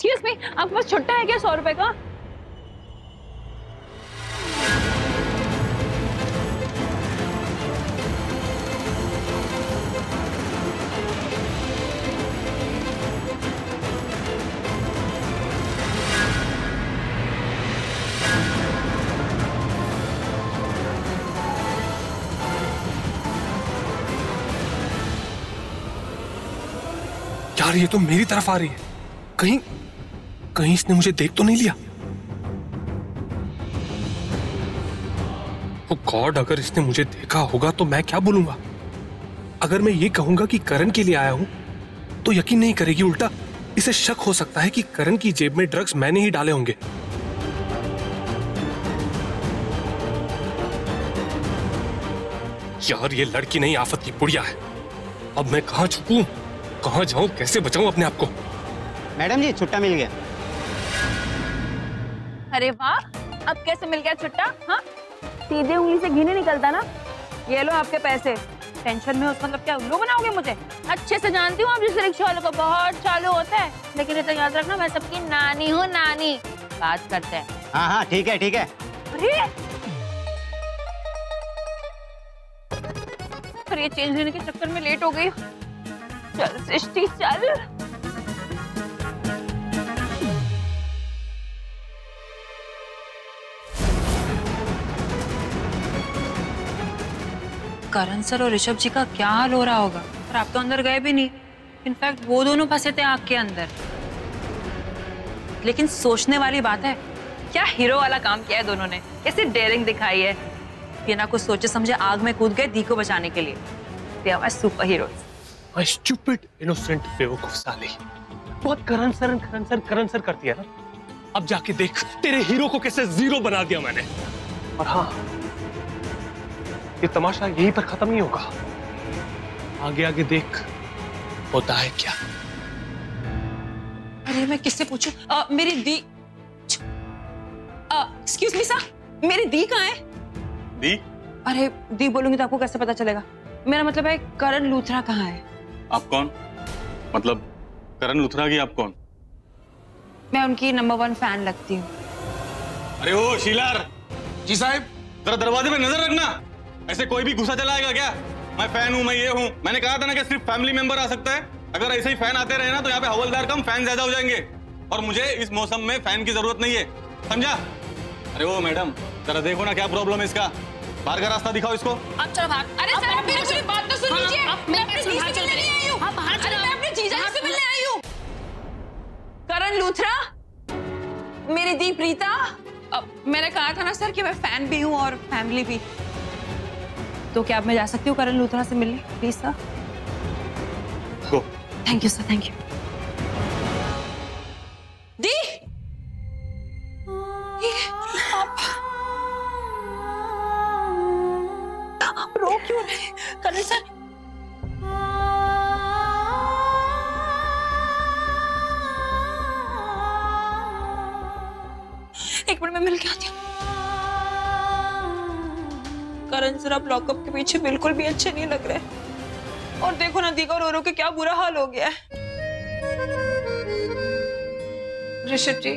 Excuse me, आपके पास छुट्टा है क्या 100 रुपए का? यार ये तो मेरी तरफ आ रही है, कहीं कहीं इसने मुझे देख तो नहीं लिया? ओ गॉड, अगर इसने मुझे देखा होगा तो मैं क्या बोलूंगा? अगर मैं ये कहूंगा कि करण के लिए आया हूं तो यकीन नहीं करेगी, उल्टा इसे शक हो सकता है कि करण की जेब में ड्रग्स मैंने ही डाले होंगे। यार ये लड़की नहीं, आफत की पुड़िया है। अब मैं कहां छुपूं, कहां जाऊं, कैसे बचाऊं अपने आप को? मैडम जी छुट्टा मिल गया। अरे वाह, अब कैसे मिल गया छुट्टा? हाँ, सीधे उंगली से घी नहीं निकलता ना। ये लो आपके पैसे। टेंशन में हो मतलब क्या उल्लू बनाओगे मुझे? अच्छे से जानती हूँ आप जिस रिक्शा वालों का बहुत चालू होता है, लेकिन इतना याद रखना मैं सबकी नानी हूँ, नानी। बात करते हैं। हाँ हाँ ठीक है ठीक है। अरे ये चेंज लेने के चक्कर में लेट हो गई। चल सृष्टि चल। करण सर और ऋषभ जी का क्या हाल हो रहा होगा? और आप तो अंदर गए भी नहीं। इनफैक्ट वो दोनों फंसे थे आग के अंदर। लेकिन सोचने वाली बात है, क्या हीरो वाला काम किया है दोनों ने, कैसी डेयरिंग दिखाई है। बिना कुछ सोचे समझे आग में कूद गए दी को बचाने के लिए। They are my super heroes. My stupid innocent बेवकूफ साली। बहुत करण सर करती है ना। अब जाके देख तेरे हीरो को कैसे जीरो बना दिया मैंने। और हाँ, ये तमाशा यहीं पर खत्म नहीं होगा। आगे आगे देख होता है क्या। अरे मैं किससे पूछूं? मेरी दी। एक्सक्यूज मी सर, मेरी दी कहाँ है? दी? अरे दी बोलूंगी तो आपको कैसे पता चलेगा? मेरा मतलब है करण लूथरा कहाँ है? आप कौन? मतलब करण लूथरा की आप कौन? मैं उनकी नंबर 1 फैन लगती हूँ। अरे ओ शीलार जी साहब, जरा दरवाजे पे नजर रखना। ऐसे कोई भी घुसा चला आएगा क्या? मैं फैन हूँ, मैं ये हूँ। मैंने कहा था ना कि सिर्फ फैमिली मेंबर आ सकता है। अगर ऐसे ही फैन आते रहे ना तो यहाँ पे हवलदार कम फैन ज्यादा हो जाएंगे, और मुझे इस मौसम में फैन की जरूरत नहीं है, समझा? अरे ओ मैडम, जरा देखो ना क्या प्रॉब्लम है इसका। बाहर का रास्ता दिखाओ इसको। आप चलो बाहर। अरे सर मेरी पूरी बात तो सुन लीजिए। मैं अपने जीजा से मिलने नहीं आई हूँ। आप बाहर चलो। मैं अपने जीजा से मिलने आई हूँ। करण लूथरा, मेरी दी प्रीता। मैंने कहा था ना सर कि मैं फैन भी हूँ और फैमिली भी। तो क्या अब मैं जा सकती हूँ करण लूथरा से मिलने please sir? Go. Thank you sir, thank you. दी, आप रो क्यों रहे? करण सर, एक मिनट में मिल के आती हूँ। करण सर आप लॉकअप के पीछे बिल्कुल भी अच्छे नहीं लग रहे, और देखो ना दी का रो रो के क्या बुरा हाल हो गया है। ऋषभ जी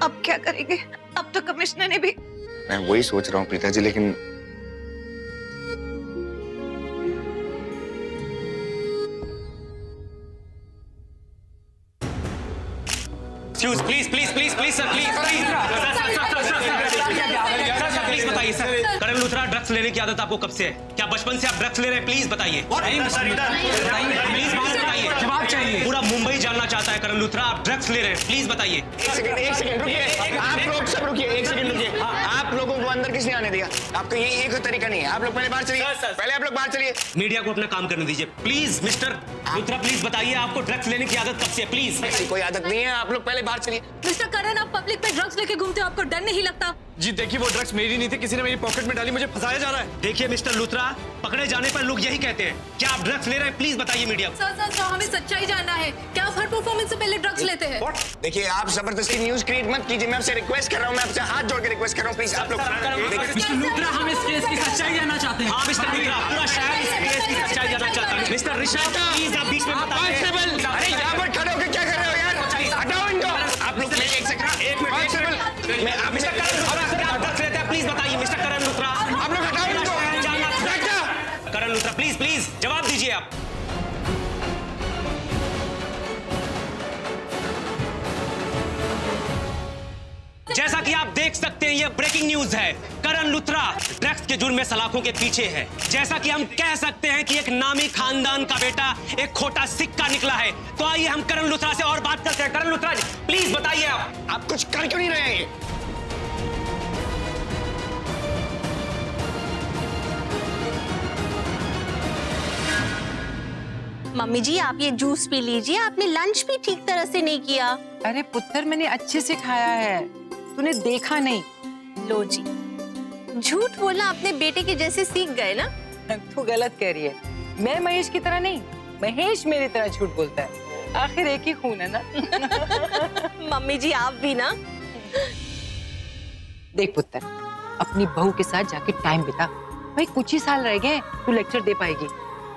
अब क्या करेंगे? अब तो कमिश्नर ने भी। मैं वही सोच रहा हूँ प्रीता जी, लेकिन प्लीज सर, प्लीज बताइए सर, करण लूथरा ड्रग्स लेने की आदत आपको कब से है? क्या बचपन से आप ड्रग्स ले रहे हैं? प्लीज बताइए, प्लीज बताइए, जवाब चाहिए। पूरा मुंबई जानना चाहता है करण लूथरा आप ड्रग्स ले रहे हैं, प्लीज बताइए। एक सेकंड रुकिए, आप लोग सब रुकिए, एक सेकंड रुकिए। आप लोगों को अंदर किसने आने दिया? आपका ये एक तरीका नहीं है। आप लोग पहले बाहर चलिए, पहले आप लोग बाहर चलिए। मीडिया को अपना काम करने दीजिए प्लीज। मिस्टर लूथरा प्लीज बताइए आपको ड्रग्स लेने की आदत कब से है? प्लीज। ऐसी कोई आदत नहीं है, आप लोग पहले बाहर चलिए। मिस्टर करण आप पब्लिक पे ड्रग्स लेके घूमते हो, आपको डर नहीं लगता? जी देखिए, वो ड्रग्स मेरी नहीं थी, किसी ने मेरी पॉकेट में डाली, मुझे फंसाया जा रहा है। देखिए मिस्टर लूथरा, पकड़े जाने पर लोग यही कहते हैं, क्या आप ड्रग्स ले रहे हैं? प्लीज बताइए मीडिया। सर हमें सच्चाई जानना है, क्या आप हर परफॉर्मेंस से पहले ड्रग्स लेते हैं? देखिए आप जबरदस्ती न्यूज क्रिएट मत कीजिए, मैं आपसे रिक्वेस्ट कर रहा हूँ, मैं आपसे हाथ जोड़ के रिक्वेस्ट कर रहा हूँ, प्लीज आप लोग। मिस्टर लूथरा हम इस केस की सच्चाई जानना चाहते हैं। हाँ मिस्टर लूथरा, पूरा शहर इस केस की सच्चाई जानना चाहता है। मिस्टर ऋषभ प्लीज आप बीच में बताइए। अरे यहाँ पर खड़े होकर क्या कर रहे हो यार? आप मिस्टर करण लूथरा, आप ड्रग्स लेते हैं प्लीज बताइए मिस्टर करण लूथरा। आप लोग हटाओ इनको। करण लूथरा प्लीज प्लीज जवाब दीजिए आप। जैसा कि आप देख सकते हैं ये ब्रेकिंग न्यूज है। करण लूथरा ड्रग्स के जुर्म में सलाखों के पीछे है। जैसा कि हम कह सकते हैं कि एक नामी खानदान का बेटा एक खोटा सिक्का निकला है। तो आइए हम करण लूथरा से और बात करते हैं। करण लूथरा प्लीज बताइए आप कुछ कर क्यों नहीं रहे हैं? मम्मी जी आप ये जूस पी लीजिए, आपने लंच भी ठीक तरह से नहीं किया। अरे पुत्र मैंने अच्छे से खाया है, तूने देखा नहीं। लो जी, झूठ बोलना अपने बेटे के जैसे सीख गए ना। तू गलत कह रही है, मैं महेश की तरह नहीं, महेश मेरी तरह झूठ बोलता है। आखिर एक ही खून है ना। मम्मी जी आप भी ना। देख पुत्र, अपनी बहू के साथ जाके टाइम बिता। भाई कुछ ही साल रह गए, तू लेक्चर दे पाएगी।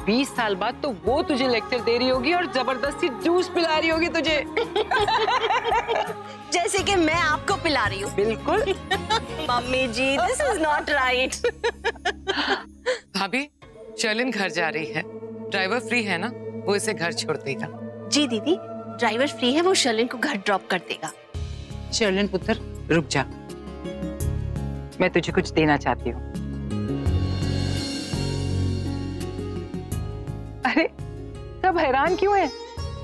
20 साल बाद तो वो तुझे लेक्चर दे रही होगी और जबरदस्ती जूस पिला रही होगी तुझे। जैसे कि मैं आपको पिला रही हूँ। बिल्कुल। Mummy ji this is not right. भाभी शर्लिन घर जा रही है, ड्राइवर फ्री है ना, वो इसे घर छोड़ देगा। जी दीदी, ड्राइवर फ्री है, वो शर्लिन को घर ड्रॉप कर देगा। शर्लिन पुत्र रुक जा, मैं तुझे कुछ देना चाहती हूँ। अरे सब हैरान क्यों है?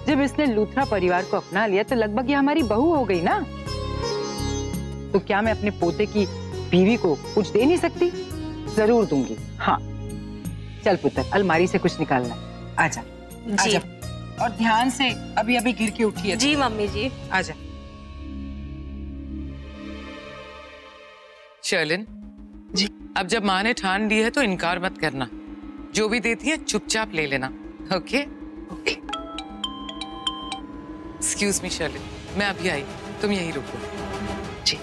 जब इसने लूथरा परिवार को अपना लिया तो लगभग ये हमारी बहू हो गई ना। तो क्या मैं अपने पोते की बीवी को कुछ दे नहीं सकती? जरूर दूंगी। हाँ चल पुत्र, अलमारी से कुछ निकालना। आजा जी। आजा। और ध्यान से, अभी अभी गिर के उठी है। जी मम्मी जी। आजा। शर्लिन जी, अब जब माँ ने ठान ली है तो इनकार मत करना। जो भी देती है चुपचाप ले लेना। Okay? Okay. Excuse me Sherlin, मैं अभी आई, तुम यहीं रुको। जी।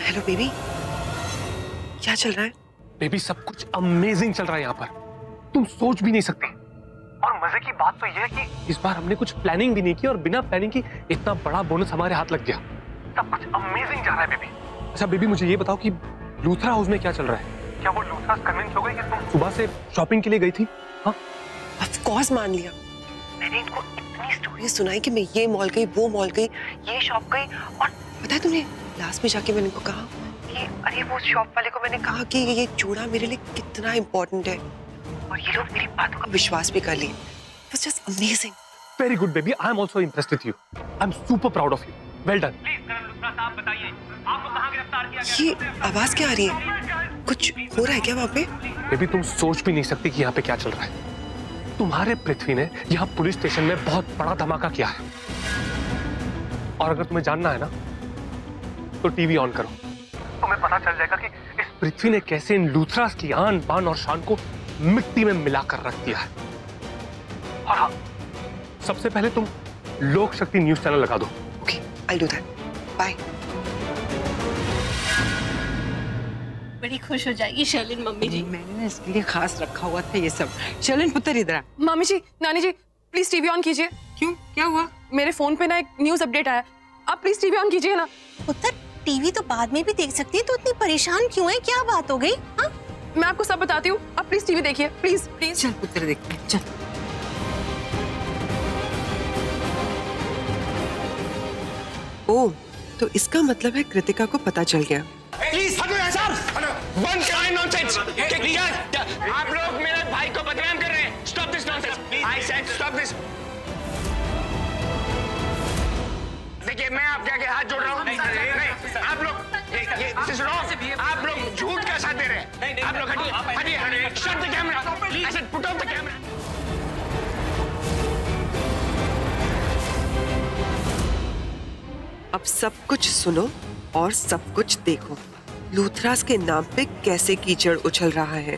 हेलो बेबी, क्या चल रहा है? बेबी सब कुछ अमेजिंग चल रहा है यहाँ पर, तुम सोच भी नहीं सकती। और मजे की बात तो यह है कि इस बार हमने कुछ प्लानिंग भी नहीं की और बिना प्लानिंग की इतना बड़ा बोनस हमारे हाथ लग गया। सब कुछ अमेजिंग जा रहा है बेबी। अच्छा बेबी मुझे ये बताओ कि लूथरा हाउस में क्या चल रहा है? क्या वो लूथरा कन्विंस हो गई कि तुम सुबह से शॉपिंग के लिए गई थी? हाँ ऑफ कोर्स मान लिया। मैंने इनको इतनी स्टोरी सुनाई कि मैं ये मॉल गई, वो मॉल गई, ये शॉप गई। और पता है तुमने, लास्ट में जाके मैंने इनको कहा कि अरे वो शॉप वाले को मैंने कहा कि ये चूड़ा मेरे लिए कितना इम्पोर्टेंट है, और ये लोग मेरी बातों का विश्वास भी कर लिए। It was just amazing. Very good baby, I am also impressed with you. I am super proud of you. Well done. बताइए आपको कहां गिरफ्तार किया गया? ये आवाज क्या आ रही है? कुछ हो रहा है क्या वहाँ पे? बेबी तुम सोच भी नहीं सकती कि यहाँ पे क्या चल रहा है। तुम्हारे पृथ्वी ने यहाँ पुलिस स्टेशन में बहुत बड़ा धमाका किया है। और अगर तुम्हें जानना है ना तो टीवी ऑन करो, तुम्हें पता चल जाएगा कि इस पृथ्वी ने कैसे इन लूथरास की आन बान और शान को मिट्टी में मिलाकर रख दिया है। और हाँ, सबसे पहले तुम लोक शक्ति न्यूज चैनल लगा दो। Okay, I'll do that. Bye. बड़ी खुश हो जाएगी शर्लिन मम्मी जी। मैंने ना इसके लिए खास रखा हुआ था ये सब। शर्लिन पुत्र इधर आ। मामी जी, नानी जी, प्लीज टीवी ऑन कीजिए। क्यों, क्या हुआ? मेरे फोन पे ना एक न्यूज अपडेट आया, आप प्लीज टीवी ऑन कीजिए ना। पुत्र टीवी तो बाद में भी देख सकती है, तो इतनी परेशान क्यों है? क्या बात हो गई? हाँ मैं आपको सब बताती हूँ, आप प्लीज टीवी देखिए, प्लीज प्लीज। चल पुत्र देखते हैं, चल। ओह, तो इसका मतलब है कृतिका को पता चल गया। प्लीज हटो यहाँ सर, बंद कराएं नॉनसेंस। क्या आप लोग मेरे भाई को बदनाम कर रहे हैं? Stop this nonsense. I said stop this. देखिए मैं आपके आगे हाथ जोड़ रहा हूँ। नहीं, आप लोग ये दिस इज रॉन्ग। आप लोग झूठ का साथ दे रहे हैं। आप लोग हटिए, हटिए, shut the camera. I said put off the camera. अब सब कुछ सुनो और सब कुछ देखो, लूथरास के नाम पे कैसे कीचड़ उछल रहा है।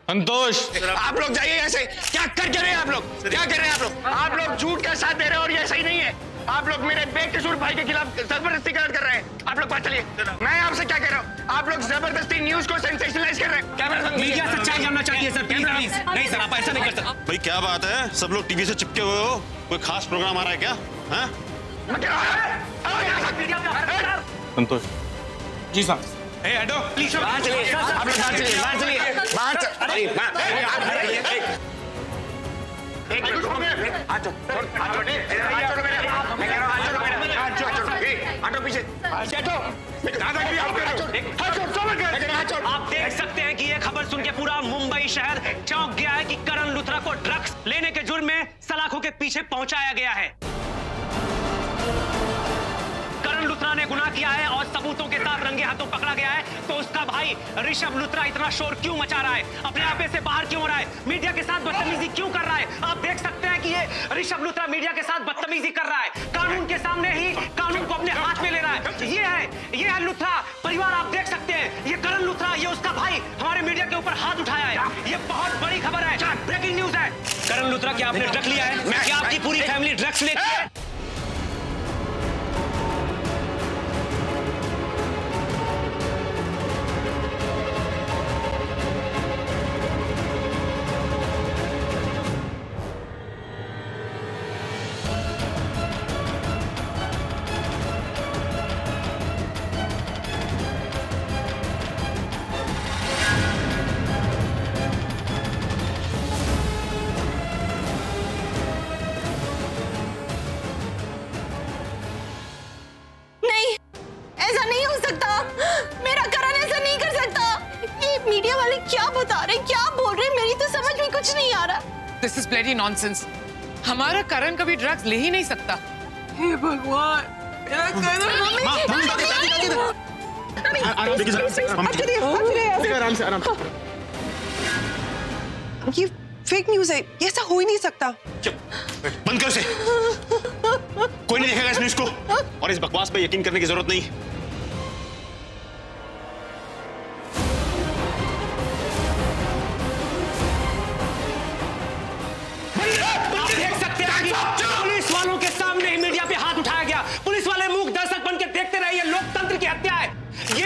संतोष, आप लोग जाइए ऐसे। क्या कर रहे हैं आप लोग? क्या कर रहे हैं आप लोग? आप लोग झूठ का साथ दे रहे हैं और ये सही नहीं है। आप लोग मेरे बेकसूर भाई के खिलाफ जबरदस्ती कर रहे हैं। आप लोग बात चलिए। मैं आपसे क्या कह रहा हूँ, आप लोग जबरदस्ती न्यूज को सेंसेशनलाइज कर रहे हैं। कैमरा मीडिया सच्चाई जानना चाहती है सर, प्लीज प्लीज। नहीं सर, आप ऐसा नहीं कर सकते। भाई क्या बात है, सब लोग टीवी से चिपके हुए हो, कोई खास प्रोग्राम आ रहा है क्या? हैं? संतोष जी साहब। ए हटो प्लीज, बाहर चलिए, आप लोग बाहर चलिए, बाहर चलिए, बाहर ऑटो पीछे आप देख सकते हैं कि ये खबर सुन के पूरा मुंबई शहर चौंक गया है कि करण लूथरा को ड्रग्स लेने के जुर्म में सलाखों के पीछे पहुंचाया गया है। करण लूथरा ने गुनाह किया है और सबूतों के साथ रंगे हाथों पकड़ा गया है, तो उसका भाई ऋषभ लूथरा इतना शोर क्यों मचा रहा है, अपने आपे से बाहर क्यों हो रहा है, मीडिया के साथ बदतमीजी क्यों कर रहा है? आप देख सकते हैं कि ये ऋषभ लूथरा मीडिया के साथ बदतमीजी कर रहा है, कानून के सामने ही कानून को अपने हाथ में ले रहा है। ये है लूथरा परिवार, आप देख सकते हैं, ये करण लूथरा, ये उसका भाई हमारे मीडिया के ऊपर हाथ उठाया है। ये बहुत बड़ी खबर है, ब्रेकिंग न्यूज है। करण लूथरा, क्या आपने ड्रग्स लिया है? क्या आपकी पूरी फैमिली ड्रग्स लेती है? This is bloody nonsense. हमारा करण कभी ड्रग्स ले ही नहीं सकता। हे भगवान, मेरा करण। ये फेक न्यूज है, ये ऐसा हो ही नहीं सकता। चुप, बंद कर उसे। कोई नहीं देखेगा इस न्यूज को, और इस बकवास पे यकीन करने की जरूरत नहीं। पुलिस वालों के सामने ही मीडिया पे हाथ उठाया गया। पुलिस वाले मूक दर्शक बन के देखते रहे, ये लोकतंत्र की हत्या है। ये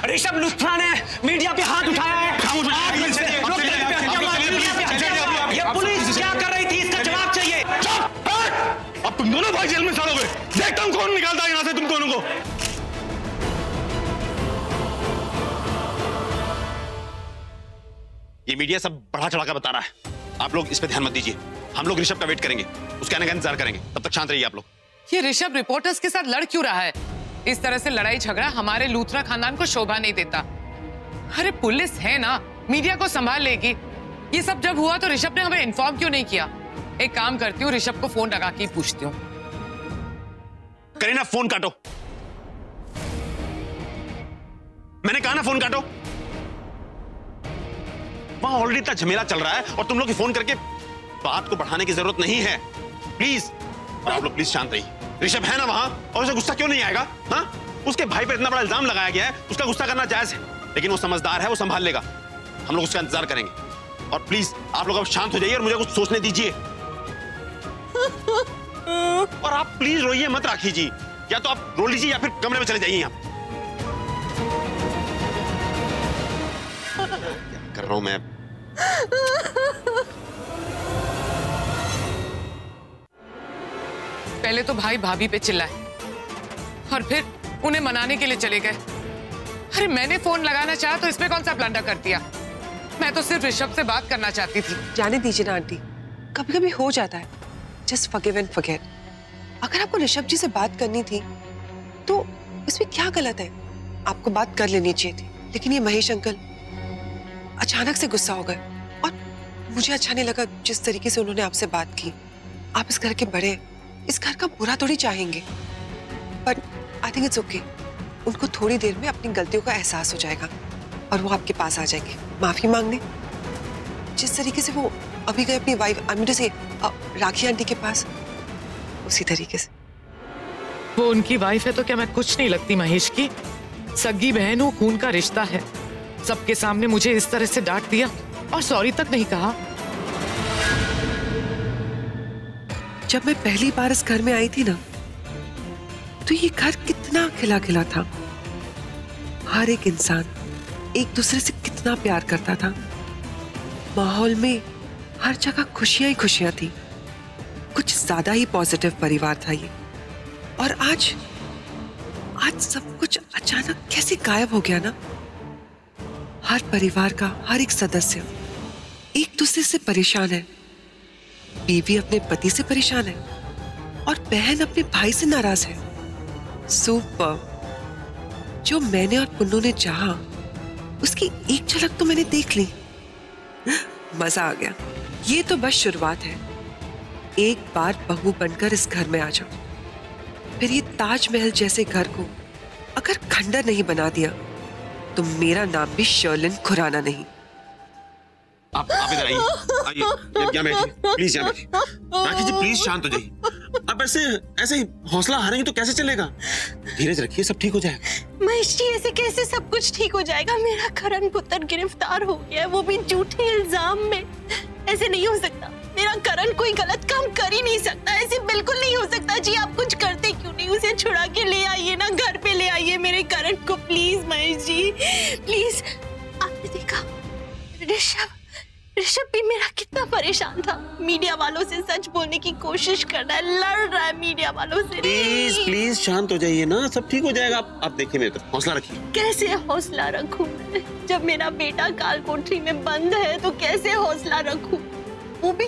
ऋषभ लूथरा ने मीडिया पे हाथ उठाया है। ये पुलिस क्या कर रही थी, इसका जवाब चाहिए। अब तुम दोनों भाई जेल में सड़ोगे, देखता हूं कौन निकालता है यहां से तुम दोनों को। ये मीडिया सब बढ़ा चढ़ा कर बता रहा है, आप लोग इस पे ध्यान मत दीजिए। हम लोग ऋषभ का वेट करेंगे, उसके आने का इंतजार करेंगे, तब तक शांत रहिए आप लोग। ये ऋषभ रिपोर्टर्स के साथ लड़ क्यों रहा है? इस तरह से लड़ाई झगड़ा हमारे लूथरा खानदान को शोभा नहीं देता। अरे पुलिस है ना, मीडिया को संभाल लेगी। ये सब जब हुआ तो ऋषभ ने हमें इन्फॉर्म क्यों नहीं किया? एक काम करती हूँ, ऋषभ को फोन लगा के पूछती हूँ। करीना फोन काटो, मैंने कहा ना फोन काटो। वहां ऑलरेडी इतना झमेला चल रहा है और तुम लोग फोन करके बात को बढ़ाने की जरूरत नहीं है, प्लीज। और आप लोग प्लीज शांत रहिए। ऋषभ है ना वहां, और उसे गुस्सा क्यों नहीं आएगा? हाँ, उसके भाई पर इतना बड़ा इल्जाम लगाया गया है, उसका गुस्सा करना जायज है, लेकिन वो समझदार है, वो संभाल लेगा। हम लोग उसका इंतजार करेंगे। और प्लीज आप लोग अब शांत हो जाइए और मुझे कुछ सोचने दीजिए। और आप प्लीज रोइए मत, राखी जी, या तो आप रो लीजिए या फिर कमरे में चले जाइए। यहाँ क्या कर रहा हूं मैं? पहले तो भाई भाभी पे चिल्लाए और फिर उन्हें मनाने के लिए चले गए। अरे मैंने फोन लगाना चाहा तो इसमें कौन सा ब्लंडर कर दिया? मैं तो सिर्फ ऋषभ से बात करना चाहती थी। जाने दीजिए ना आंटी, कभी कभी हो जाता है। Just forgive and forget. अगर आपको ऋषभ जी से बात करनी थी तो इसमें क्या गलत है? आपको बात कर लेनी चाहिए थी, लेकिन ये महेश अंकल अचानक से गुस्सा हो गए और मुझे अच्छा नहीं लगा जिस तरीके से उन्होंने आपसे बात की। आप इस घर के बड़े, इस घर का बुरा थोड़ी चाहेंगे, but I think it's okay. उनको थोड़ी देर में अपनी गलतियों का एहसास हो जाएगा और वो आपके पास आ जाएंगे माफी मांगने। जिस तरीके से वो अभी गए अपनी वाइफ राखी आंटी के पास, उसी तरीके से। वो उनकी वाइफ है तो क्या मैं कुछ नहीं लगती महेश की? सगी बहन हूँ, खून का रिश्ता है। सबके सामने मुझे इस तरह से डांट दिया और सॉरी तक नहीं कहा। जब मैं पहली बार इस घर में आई थी ना, तो ये घर कितना खिला खिला था। हर एक इंसान एक दूसरे से कितना प्यार करता था। माहौल में हर जगह खुशियां ही खुशियां थी। कुछ ज्यादा ही पॉजिटिव परिवार था ये। और आज सब कुछ अचानक कैसे गायब हो गया ना। हर परिवार का हर एक सदस्य एक दूसरे से परेशान है। बीवी अपने पति से परेशान है और बहन अपने भाई से नाराज है। सुपर। जो मैंने और पुन्नू ने चाहा उसकी एक झलक तो मैंने देख ली। मजा आ गया। ये तो बस शुरुआत है। एक बार बहू बनकर इस घर में आ जाओ, फिर ये ताजमहल जैसे घर को अगर खंडर नहीं बना दिया तो मेरा नाम भी शर्लिन खुराना नहीं। आप इधर आइए, यहाँ बैठिए प्लीज, यहाँ बैठिए। राखी जी प्लीज शांत हो जाइए। आप ऐसे ही हौसला हारेंगे तो कैसे चलेगा? धीरज रखिए, सब ठीक हो जाएगा। महेश जी ऐसे कैसे सब कुछ ठीक हो जाएगा? मेरा करण पुत्र गिरफ्तार हो गया है, वो भी झूठे इल्जाम में। ऐसे नहीं हो सकता। मेरा करण कोई गलत काम कर ही नहीं सकता। ऐसे बिल्कुल नहीं हो सकता। जी आप कुछ करते क्यों नहीं? उसे छुड़ा के ले आइए ना, घर पे ले आइए मेरे करण को प्लीज। महेश जी प्लीज। आपने देखा ऋषभ भी मेरा कितना परेशान था। मीडिया वालों से सच बोलने की कोशिश कर रहा है, लड़ रहा है मीडिया वालों से। प्लीज शांत हो जाइए ना, सब ठीक हो जाएगा। आप देखिए मेरे तरफ, हौसला रखिए। कैसे हौसला रखूं मैं? जब मेरा बेटा काल कोठरी में बंद है तो कैसे हौसला रखूं? वो भी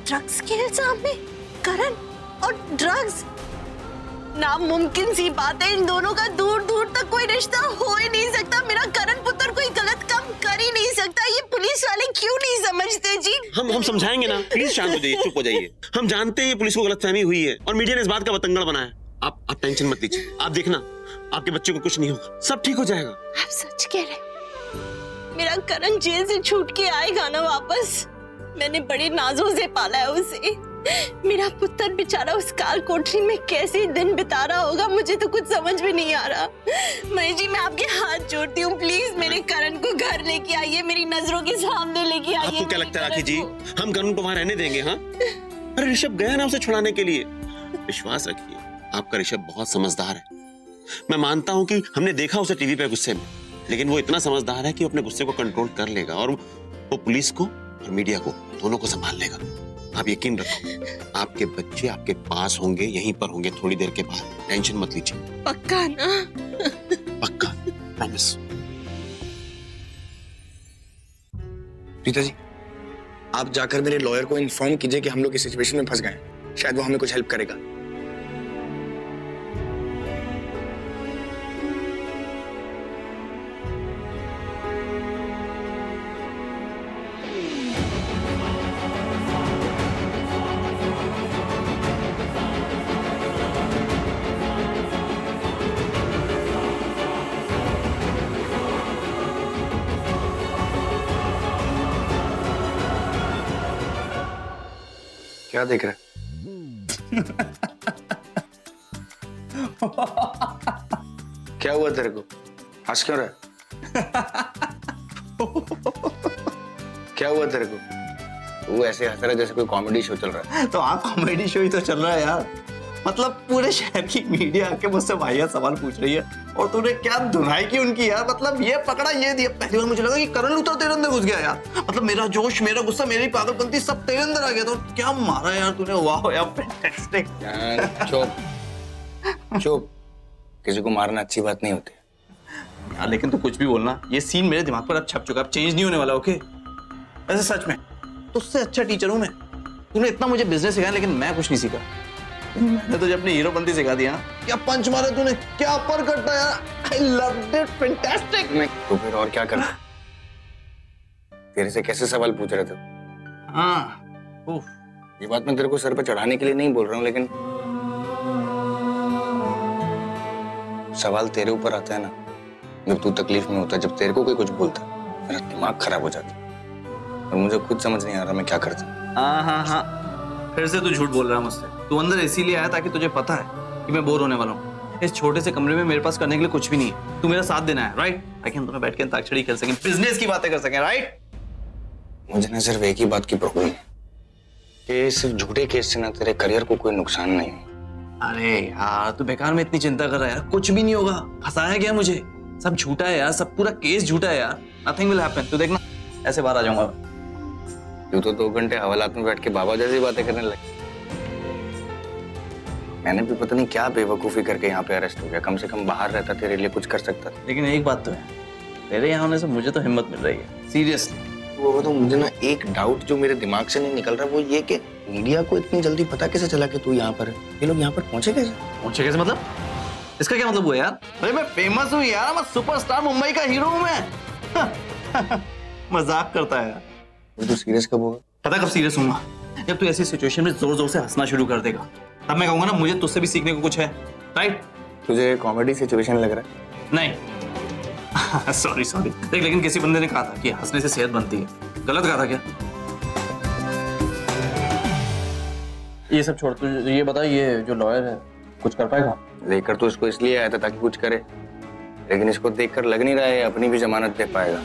ड्रग्स के इल्जाम में। करण और ड्रग्स, नामुमकिन सी बात है। इन दोनों का दूर दूर तक कोई रिश्ता हो ही नहीं सकता। मेरा करण पुत्र कोई गलत काम कर ही नहीं सकता। ये पुलिस वाले क्यों नहीं समझते जी? हम समझाएंगे ना, प्लीज शांत हो जाइए, चुप हो जाइए। हम जानते हैं पुलिस को गलतफहमी हुई है और मीडिया ने इस बात का बतंगड़ बनाया। आप टेंशन मत लीजिए। आप देखना, आपके बच्चे को कुछ नहीं होगा, सब ठीक हो जाएगा। आप सच कह रहे? मेरा करण जेल से छूट के आएगा ना वापस? मैंने बड़े नाजों से पाला है उसे। मेरा पुत्र बेचारा उस काल कोठरी में कैसे दिन बिता रहा होगा, मुझे तो कुछ समझ में नहीं आ रहा। महेश जी मैं आपके हाथ जोड़ती हूँ, प्लीज मेरे करण को घर लेके आइए, मेरी नजरों के सामने लेके आइए। आपको क्या लगता है राखी जी, हम करण को वहां रहने देंगे? हाँ, अरे ऋषभ गया ना उसे छुड़ाने के लिए। विश्वास रखिए, आपका ऋषभ बहुत समझदार है। मैं मानता हूँ कि हमने देखा उसे टीवी पे गुस्से में, लेकिन वो इतना समझदार है कि अपने गुस्से को कंट्रोल कर लेगा और वो पुलिस को और मीडिया को दोनों को संभाल लेगा। आप यकीन रखो, आपके बच्चे आपके पास होंगे, यहीं पर होंगे थोड़ी देर के बाद। टेंशन मत लीजिए। पक्का ना? पक्का, प्रॉमिस। प्रीता जी, आप जाकर मेरे लॉयर को इन्फॉर्म कीजिए कि हम लोग इस सिचुएशन में फंस गए हैं। शायद वो हमें कुछ हेल्प करेगा। क्या देख रहा है? क्या हुआ तेरे को? हंस क्यों रहा है? क्या हुआ तेरे को? वो ऐसे हंस रहा है जैसे कोई कॉमेडी शो चल रहा है। तो हाँ, कॉमेडी शो ही तो चल रहा है यार। मतलब पूरे शहर की मीडिया आके मुझसे वाहियात सवाल पूछ रही है और तूने क्या धुनाई की उनकी यार। मतलब ये पकड़ा ये दिया। पहली बार मुझे लगा कि करण लूथरा तेरे अंदर घुस गया यार। मतलब मेरा जोश, मेरा गुस्सा, मेरी पागलपंती सब तेरे अंदर आ गया। तो क्या मारा यार तूने। वाह यार, फैंटास्टिक। चुप। किसी को मारना अच्छी बात नहीं होती यार। लेकिन तू कुछ भी बोलना, ये सीन मेरे दिमाग पर अब छप चुका, अब चेंज नहीं होने वाला। ओके, वैसे सच में तुझसे अच्छा टीचर हूं मैं। तूने इतना मुझे बिजनेस सिखाया लेकिन मैं कुछ नहीं सीखा। मैंने तुझे अपनी हीरोपंती सिखा दिया। क्या पंच मारा तूने, क्या अपर कटा यार। I loved it, fantastic. तो फिर और क्या करना? तेरे से कैसे सवाल पूछ रहे थे? हाँ, ये बात मैं तेरे को सर पे चढ़ाने के लिए नहीं बोल रहा हूँ, लेकिन सवाल तेरे ऊपर आता है ना जब तू तकलीफ में होता है, जब तेरे को कोई कुछ बोलता है, मेरा दिमाग खराब हो जाता है और मुझे खुद समझ नहीं आ रहा मैं क्या करता। हाँ, फिर से तू झूठ बोल रहा है मुझसे। तू अंदर इसीलिए आया ताकि तुझे पता है कि मैं बोर होने वाला हूँ। इस छोटे से कमरे में मेरे पास करने के लिए कुछ भी नहीं है। तू मेरा साथ देना है, राइट? ताकि हम दोनों बैठ के अंताक्षरी खेल सकें, बिजनेस की बातें कर सकें, राइट? मुझे ना सिर्फ एक ही बात की प्रॉब्लम है कि सिर्फ झूठे केस से ना तेरे करियर को कोई नुकसान नहीं हो। अरे यार तू बेकार में इतनी चिंता कर रहा है यार, कुछ भी नहीं होगा। फंसाया गया मुझे, सब झूठा है यार, सब पूरा केस झूठा है यार। नथिंग विल हैपन, तू देखना ऐसे बाहर आ जाऊंगा। तू तो 2 घंटे हवालात में बैठ के बाबा जैसी बातें करने लगे। मैंने भी पता नहीं क्या बेवकूफी करके यहाँ पे अरेस्ट हो गया। कम से कम बाहर रहता तेरे लिए कुछ कर सकता था। लेकिन एक बात तो है, तेरे यहाँ होने से मुझे तो हिम्मत मिल रही है, सीरियसली। वो तो मुझे ना एक डाउट जो मेरे दिमाग से नहीं निकल रहा, वो ये कि मीडिया को इतनी जल्दी पता कैसे चला कि तू यहाँ पर है? ये लोग यहाँ पर पहुंचे कैसे? मतलब? इसका क्या मतलब हुआ यार? अरे मैं फेमस हूँ यार, मैं सुपरस्टार, मुंबई का हीरो हूँ मैं। मजाक करता है यार। तू सीरियस कब होगा? पता कब सीरियस होऊंगा? जब तू ऐसी सिचुएशन में जोर जोर से हंसना शुरू कर देगा, तब मैं कहूंगा ना मुझे तुझसे भी सीखने को कुछ है, राइट? तुझे कॉमेडी सिचुएशन लग रहा है? नहीं सॉरी देख, लेकिन किसी बंदे ने कहा था कि हंसने से सेहत बनती है। गलत कहा था क्या? ये सब छोड़, तू ये बता, ये जो लॉयर है कुछ कर पाएगा? लेकर तो इसको इसलिए आया था ताकि कुछ करे, लेकिन इसको देखकर लग नहीं रहा है अपनी भी जमानत दे पाएगा।